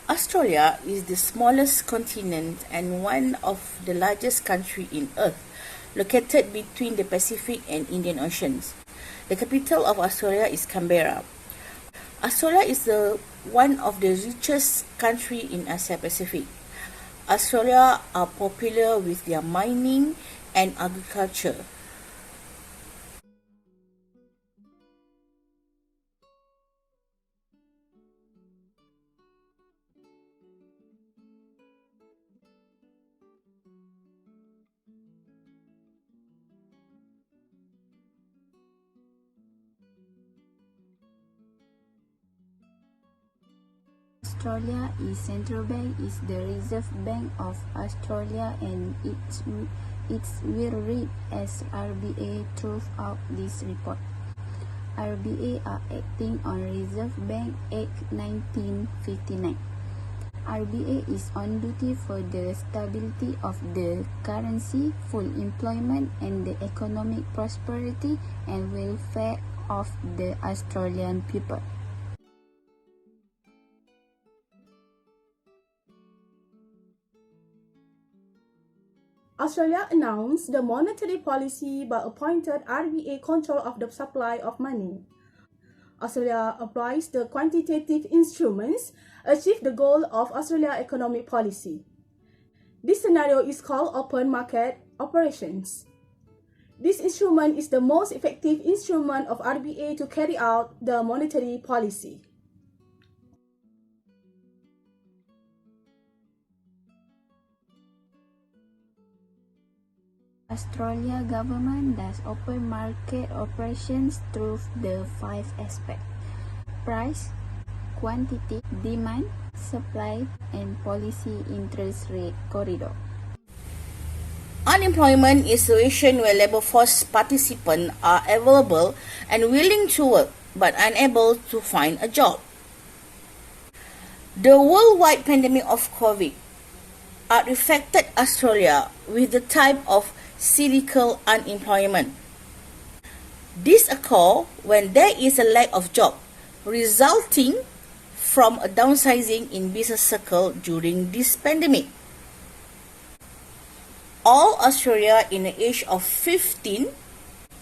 Australia is the smallest continent and one of the largest countries in Earth, located between the Pacific and Indian Oceans. The capital of Australia is Canberra. Australia is one of the richest countries in Asia Pacific. Australia are popular with their mining and agriculture. Australia is central bank is the Reserve Bank of Australia, and it will read as RBA throughout this report. RBA are acting on Reserve Bank Act 1959. RBA is on duty for the stability of the currency, full employment, and the economic prosperity and welfare of the Australian people. Australia announced the monetary policy but appointed RBA control of the supply of money. Australia applies the quantitative instruments, achieve the goal of Australia economic policy. This scenario is called open market operations. This instrument is the most effective instrument of RBA to carry out the monetary policy. Australia government does open market operations through the 5 aspects: price, quantity, demand, supply, and policy interest rate corridor. Unemployment is a situation where labor force participants are available and willing to work but unable to find a job. The worldwide pandemic of COVID affected Australia with the type of cyclical unemployment. This occurs when there is a lack of job, resulting from a downsizing in business circle during this pandemic. All Australians in the age of 15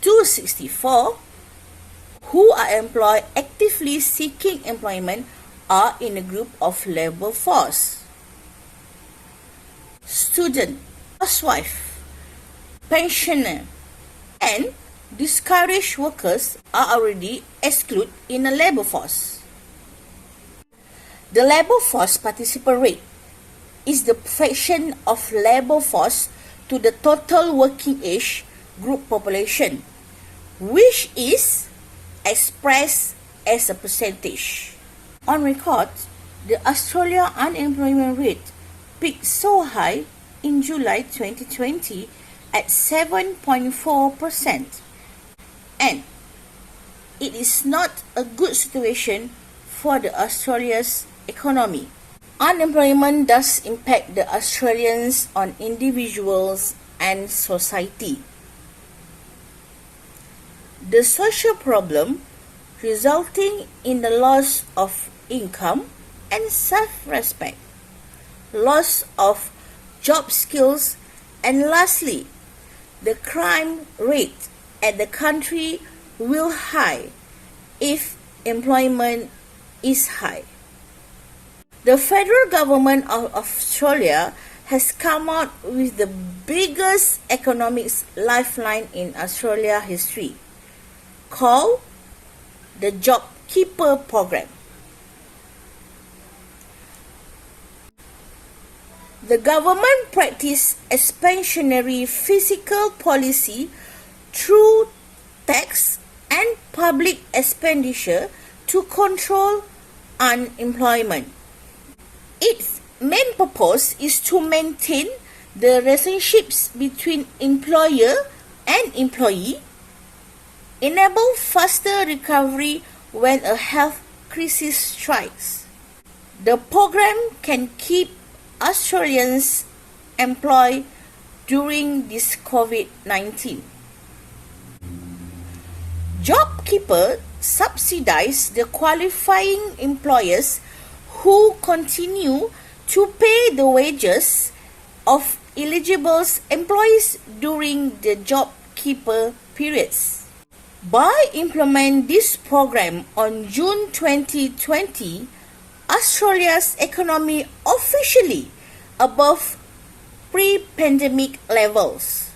to 64 who are employed actively seeking employment are in a group of labor force. Student, housewife, pensioner, and discouraged workers are already excluded in the labor force. The labor force participant rate is the fraction of labor force to the total working age group population, which is expressed as a percentage. On record, the Australia unemployment rate peaked so high in July 2020 at 7.4%, and it is not a good situation for the Australia's economy. Unemployment does impact the Australians on individuals and society. The social problem resulting in the loss of income and self-respect, loss of job skills, and lastly, the crime rate at the country will high if employment is high. The federal government of Australia has come out with the biggest economic lifeline in Australia history, called the JobKeeper program. The government practiced expansionary fiscal policy through tax and public expenditure to control unemployment. Its main purpose is to maintain the relationships between employer and employee, enable faster recovery when a health crisis strikes. The program can keep Australians employed during this COVID-19. JobKeeper subsidize the qualifying employers who continue to pay the wages of eligible employees during the job keeper periods. By implementing this program on June 2020, Australia's economy officially above pre-pandemic levels.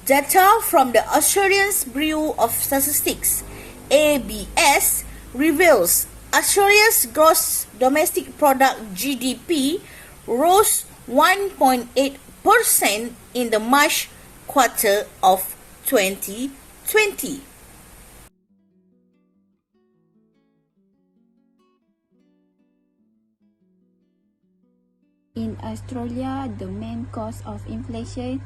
Data from the Australian Bureau of Statistics (ABS) reveals Australia's gross domestic product (GDP) rose 1.8% in the March quarter of 2020. In Australia, the main cause of inflation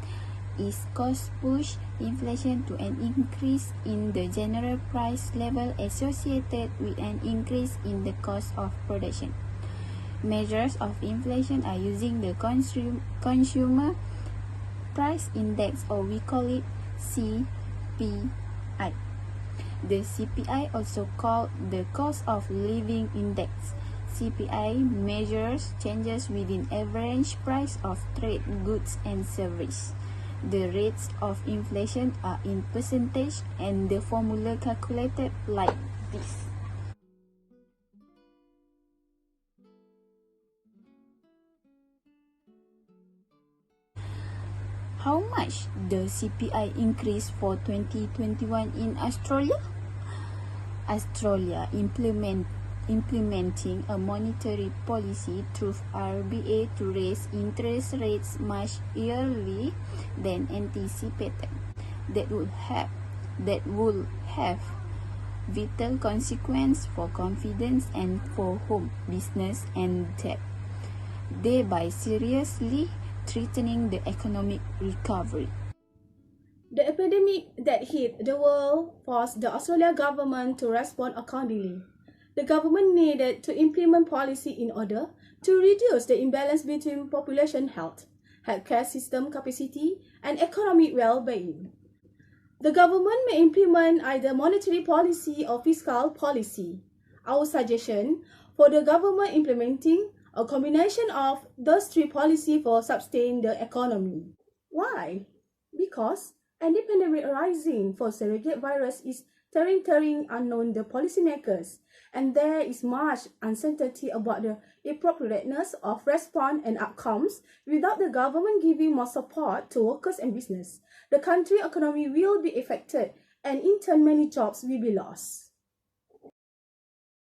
is cost-push inflation to an increase in the general price level associated with an increase in the cost of production. Measures of inflation are using the Consumer Price Index, or we call it CPI. The CPI, also called the Cost of Living Index. CPI measures changes within average price of trade goods and services. The rates of inflation are in percentage, and the formula calculated like this. How much the CPI increase for 2021 in Australia? Australia implementing a monetary policy through RBA to raise interest rates much earlier than anticipated. That would have vital consequence for confidence and for home, business and debt, thereby seriously threatening the economic recovery. The epidemic that hit the world forced the Australian government to respond accordingly. The government needed to implement policy in order to reduce the imbalance between population health, healthcare system capacity, and economic well-being. The government may implement either monetary policy or fiscal policy. Our suggestion for the government implementing a combination of those three policies for sustain the economy. Why? Because any pandemic arising for surrogate virus is territory unknown the policymakers, and there is much uncertainty about the appropriateness of response and outcomes. Without the government giving more support to workers and business, the country economy will be affected, and in turn many jobs will be lost.